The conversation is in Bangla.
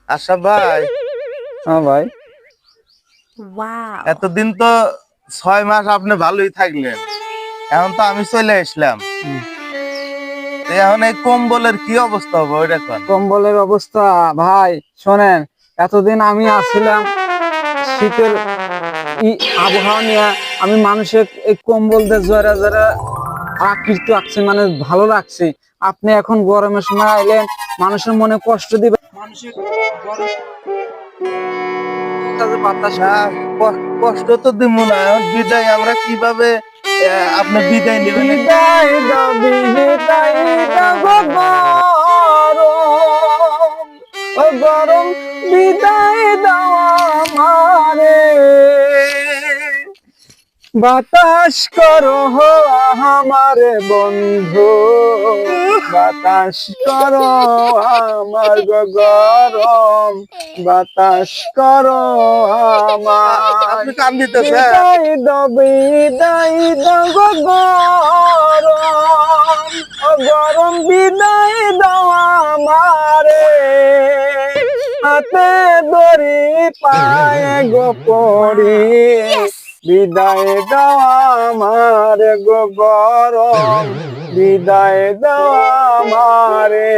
আশা ভাই, হ্যাঁ ভাই। এতদিন তো 6 মাস আপনি ভালোই থাকলেন, এখন তো আমি চলে আসলাম। তো এখন এই কম্বলের কি অবস্থা হবে ওইটা কোন? কম্বলের অবস্থা ভাই শোনেন, এতদিন আমি আসছিলাম শীতের আবহাওয়া নিয়ে, আমি মানুষের এই কম্বল দিয়ে জোরে জোরে আকৃষ্ট রাখছি, মানে ভালো লাগছে। আপনি এখন গরমের সময় আইলেন, মানুষের মনে কষ্ট দিবে, মানুষের বাতাস না, কষ্ট তো দিব না। এখন বিদায় আমরা কিভাবে আপনি বিদায় নেবেন? বিদায় দাও, বিদায় দাও গো গরম, ও গরম বিদায় দাও আমারে, বাতাস করো আমারে বন্ধু, বাতাস করো আমার গো গরম, বাতাস করো আমার। আপনি কাম দিতেছেন? বিদায় দাও, বিদায় দাও গো গরম, ও গরম বিদায় দাও আমারে, হাতে দড়ি পায়ে গো পড়ি, বিদায় দাও আমার গো গরম, বিদায় দাও আমারে।